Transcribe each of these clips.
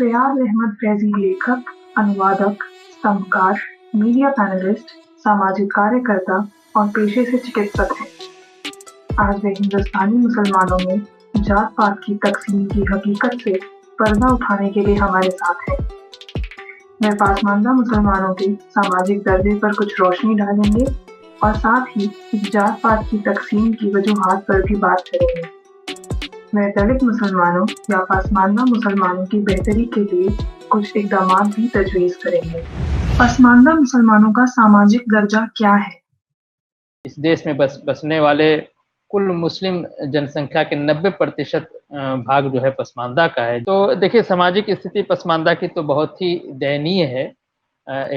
फयाज अहमद फैजी लेखक, अनुवादक, स्तंभकार, media panelist, सामाजिक कार्यकर्ता और पेशे से चिकित्सक हैं। आज वे हिंदुस्तानी मुसलमानों में जात पात की तकसीम की हकीकत से पर्दा उठाने के लिए हमारे साथ हैं। वे पासमानदा मुसलमानों के सामाजिक दर्जे पर कुछ रोशनी डालेंगे और साथ ही इस जात पात की तकसीम की वजूहात पर भी बात करेंगे। वह दलित मुसलमानों या पासमानदा मुसलमानों की बेहतरी के लिए कुछ इकदाम भी तजवीज़ करेंगे। पासमानदा मुसलमानों का सामाजिक दर्जा क्या है? इस देश में बसने वाले कुल मुस्लिम जनसंख्या के 90% भाग जो है पसमानदा का है। तो देखिए, सामाजिक स्थिति पसमानदा की तो बहुत ही दयनीय है।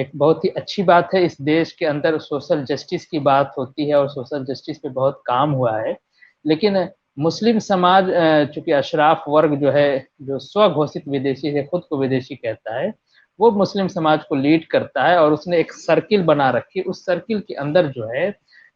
एक बहुत ही अच्छी बात है, इस देश के अंदर सोशल जस्टिस की बात होती है और सोशल जस्टिस पे बहुत काम हुआ है। लेकिन मुस्लिम समाज चूंकि अशराफ वर्ग जो है, जो स्वघोषित विदेशी है, खुद को विदेशी कहता है, वो मुस्लिम समाज को लीड करता है और उसने एक सर्किल बना रखी। उस सर्किल के अंदर जो है,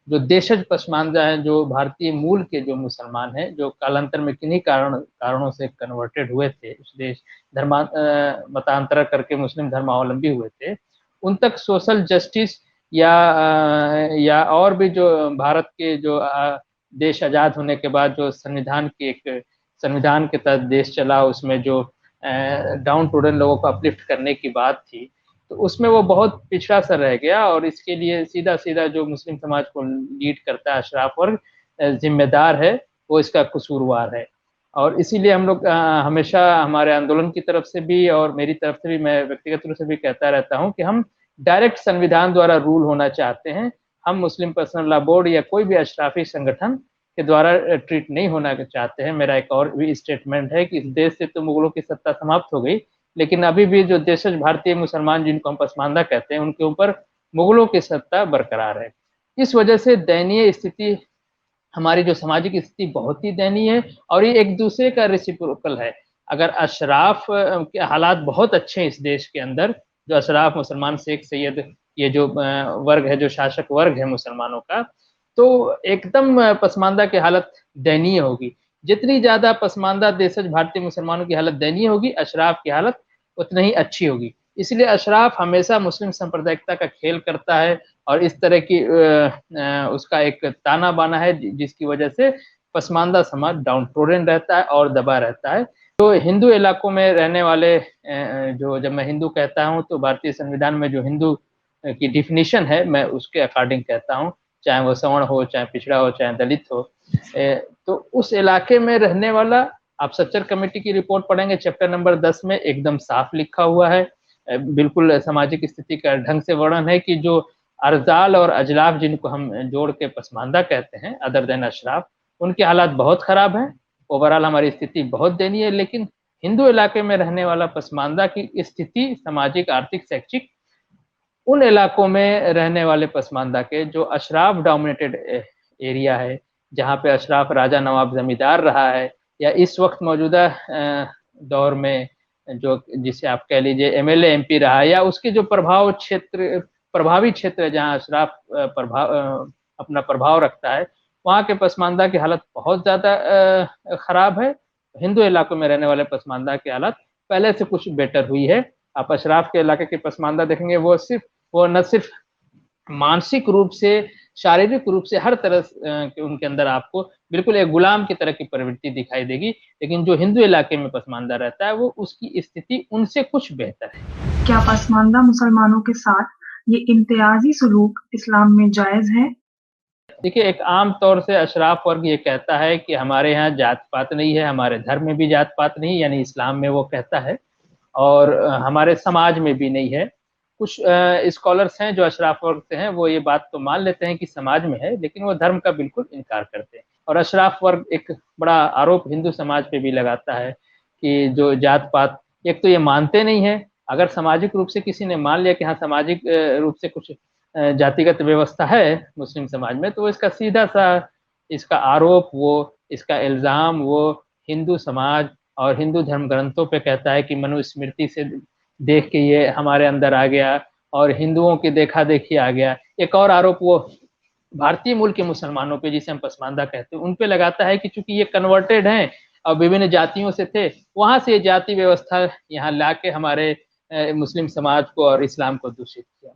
जो देशज पसमानदा है, जो भारतीय मूल के जो मुसलमान हैं, जो कालांतर में किन्हीं कारणों से कन्वर्टेड हुए थे, उस देश मतांतर करके मुस्लिम धर्मावलंबी हुए थे, उन तक सोशल जस्टिस या और भी जो भारत के जो देश आज़ाद होने के बाद जो संविधान के तहत देश चला, उसमें जो डाउन टूडन लोगों को अपलिफ्ट करने की बात थी, तो उसमें वो बहुत पिछड़ा सा रह गया और इसके लिए सीधा सीधा जो मुस्लिम समाज को लीड करता है अशराफ वर्ग जिम्मेदार है, वो इसका कसूरवार है। और इसीलिए हम लोग हमेशा हमारे आंदोलन की तरफ से भी और मेरी तरफ से भी, मैं व्यक्तिगत रूप से भी कहता रहता हूँ कि हम डायरेक्ट संविधान द्वारा रूल होना चाहते हैं। हम मुस्लिम पर्सनल लॉ बोर्ड या कोई भी अशराफी संगठन के द्वारा ट्रीट नहीं होना चाहते हैं। मेरा एक और भी स्टेटमेंट है कि इस देश से तो मुगलों की सत्ता समाप्त हो गई, लेकिन अभी भी जो देशज भारतीय मुसलमान जिनको हम पसमानदा कहते हैं, उनके ऊपर मुगलों की सत्ता बरकरार है। इस वजह से दयनीय स्थिति, हमारी जो सामाजिक स्थिति बहुत ही दयनीय है और ये एक दूसरे का रेसिप्रोकल है। अगर अशराफ के हालात बहुत अच्छे हैं इस देश के अंदर, जो अशराफ मुसलमान शेख सैयद ये जो वर्ग है, जो शासक वर्ग है मुसलमानों का, तो एकदम पसमानदा की हालत दयनीय होगी। जितनी ज़्यादा पसमानदा देशज भारतीय मुसलमानों की हालत दयनीय होगी, अशराफ की हालत उतनी ही अच्छी होगी। इसलिए अशराफ हमेशा मुस्लिम सांप्रदायिकता का खेल करता है और इस तरह की उसका एक ताना बाना है, जिसकी वजह से पसमानदा समाज डाउन टोडन रहता है और दबा रहता है। तो हिंदू इलाकों में रहने वाले जो, जब मैं हिंदू कहता हूँ तो भारतीय संविधान में जो हिंदू की डिफिनीशन है, मैं उसके अकॉर्डिंग कहता हूँ, चाहे वो सवर्ण हो, चाहे पिछड़ा हो, चाहे दलित हो। तो उस इलाके में रहने वाला, आप सच्चर कमेटी की रिपोर्ट पढ़ेंगे, चैप्टर नंबर 10 में एकदम साफ लिखा हुआ है, बिल्कुल सामाजिक स्थिति का ढंग से वर्णन है कि जो अर्जाल और अजलाफ, जिनको हम जोड़ के पसमानदा कहते हैं अदर देन अशराफ, उनके हालात बहुत खराब हैं। ओवरऑल हमारी स्थिति बहुत दयनीय है। लेकिन हिंदू इलाके में रहने वाला पसमानदा की स्थिति सामाजिक, आर्थिक, शैक्षिक, उन इलाकों में रहने वाले पसमानदा के, जो अशराफ डोमिनेटेड एरिया है, जहाँ पे अशराफ राजा नवाब जमींदार रहा है, या इस वक्त मौजूदा दौर में जो, जिसे आप कह लीजिए एमएलए एमपी रहा है, या उसके जो प्रभावी क्षेत्र है जहाँ अशराफ अपना प्रभाव रखता है, वहाँ के पसमानदा की हालत बहुत ज़्यादा खराब है। हिंदू इलाकों में रहने वाले पसमानदा की हालत पहले से कुछ बेटर हुई है। आप अशराफ के इलाके के पसमानदा देखेंगे, वो न सिर्फ मानसिक रूप से, शारीरिक रूप से, हर तरह के उनके अंदर आपको बिल्कुल एक गुलाम की तरह की प्रवृत्ति दिखाई देगी। लेकिन जो हिंदू इलाके में पसमानदा रहता है, वो उसकी स्थिति उनसे कुछ बेहतर है। क्या पसमानदा मुसलमानों के साथ ये इम्तियाजी सलूक इस्लाम में जायज है? देखिए, एक आम तौर से अशराफ वर्ग ये कहता है कि हमारे यहाँ जात पात नहीं है, हमारे धर्म में भी जात पात नहीं, यानी इस्लाम में वो कहता है, और हमारे समाज में भी नहीं है। कुछ स्कॉलर्स हैं जो अशराफ वर्ग से हैं, वो ये बात तो मान लेते हैं कि समाज में है, लेकिन वो धर्म का बिल्कुल इनकार करते हैं। और अशराफ वर्ग एक बड़ा आरोप हिंदू समाज पे भी लगाता है कि जो जात पात, एक तो ये मानते नहीं है। अगर सामाजिक रूप से किसी ने मान लिया कि हाँ, सामाजिक रूप से कुछ जातिगत व्यवस्था है मुस्लिम समाज में, तो इसका सीधा सा इसका आरोप, वो इसका इल्ज़ाम वो हिंदू समाज और हिंदू धर्म ग्रंथों पे कहता है कि मनुस्मृति से देख के ये हमारे अंदर आ गया और हिंदुओं की देखा देखी आ गया। एक और आरोप वो भारतीय मूल के मुसलमानों पे, जिसे हम पसमानदा कहते हैं, उन पे लगाता है कि चूंकि ये कन्वर्टेड हैं और विभिन्न जातियों से थे, वहां से ये जाति व्यवस्था यहाँ लाके हमारे मुस्लिम समाज को और इस्लाम को दूषित किया।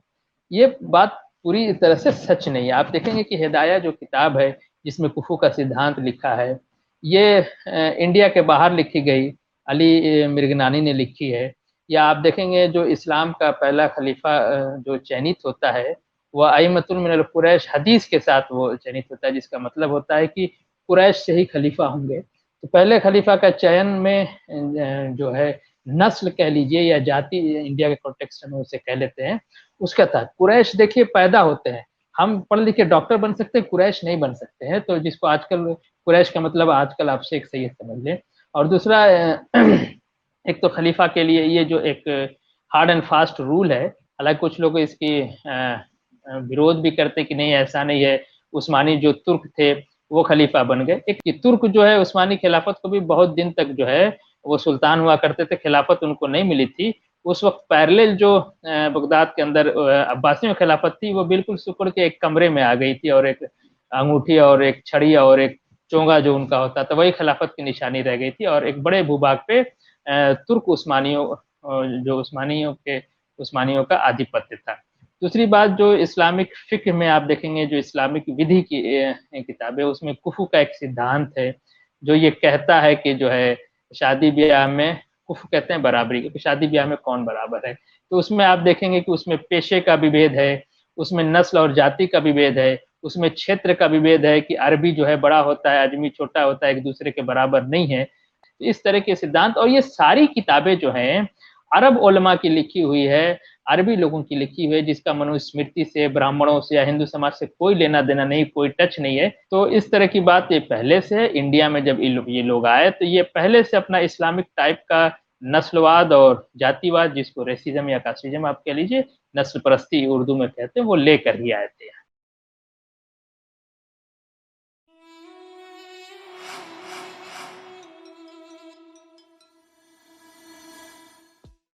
ये बात पूरी तरह से सच नहीं है। आप देखेंगे कि हिदाया जो किताब है जिसमें कुफू का सिद्धांत लिखा है, ये इंडिया के बाहर लिखी गई, अली मिर्गनानी ने लिखी है। या आप देखेंगे जो इस्लाम का पहला खलीफा जो चयनित होता है वह अइमतुल मिनल कुरैश हदीस के साथ वो चयनित होता है, जिसका मतलब होता है कि कुरैश से ही खलीफा होंगे। तो पहले खलीफा का चयन में जो है नस्ल कह लीजिए या जाति, इंडिया के कॉन्टेक्स्ट में उसे कह लेते हैं, उसका था। कुरैश देखिए पैदा होते हैं, हम पढ़ लिखे डॉक्टर बन सकते हैं, कुरैश नहीं बन सकते हैं। तो जिसको आजकल कुरैश का मतलब आजकल आप शेख सैयद समझ लें। और दूसरा एक तो खलीफा के लिए ये जो एक हार्ड एंड फास्ट रूल है, हालांकि कुछ लोग इसकी विरोध भी करते कि नहीं ऐसा नहीं है, उस्मानी जो तुर्क थे वो खलीफा बन गए। एक तुर्क जो है उस्मानी खिलाफत को भी बहुत दिन तक जो है वो सुल्तान हुआ करते थे, खिलाफत उनको नहीं मिली थी। उस वक्त पैरेलल जो बगदाद के अंदर अब्बासी में खिलाफत थी वो बिल्कुल सिकुड़ के एक कमरे में आ गई थी, और एक अंगूठी और एक छड़ी और एक चोंगा जो उनका होता था वही खिलाफत की निशानी रह गई थी। और एक बड़े भूभाग पे तुर्क उस्मानियों जो उस्मानियों का आधिपत्य था। दूसरी बात, जो इस्लामिक फिक्र में आप देखेंगे, जो इस्लामिक विधि की किताब है उसमें कुफू का एक सिद्धांत है जो ये कहता है कि जो है शादी ब्याह में, कुफू कहते हैं बराबरी, क्योंकि शादी ब्याह में कौन बराबर है। तो उसमें आप देखेंगे कि उसमें पेशे का विभेद है, उसमें नस्ल और जाति का विभेद है, उसमें क्षेत्र का विभेद है कि अरबी जो है बड़ा होता है, आदमी छोटा होता है, एक दूसरे के बराबर नहीं है। तो इस तरह के सिद्धांत, और ये सारी किताबें जो हैं अरब उलमा की लिखी हुई है, अरबी लोगों की लिखी हुई है, जिसका मनुस्मृति से, ब्राह्मणों से या हिंदू समाज से कोई लेना देना नहीं, कोई टच नहीं है। तो इस तरह की बात ये पहले से है। इंडिया में जब ये लोग आए तो ये पहले से अपना इस्लामिक टाइप का नस्लवाद और जातिवाद, जिसको रेसिज्म या कास्टिज्म आप कह लीजिए, नस्ल परस्ती उर्दू में कहते हैं, वो लेकर ही आए थे।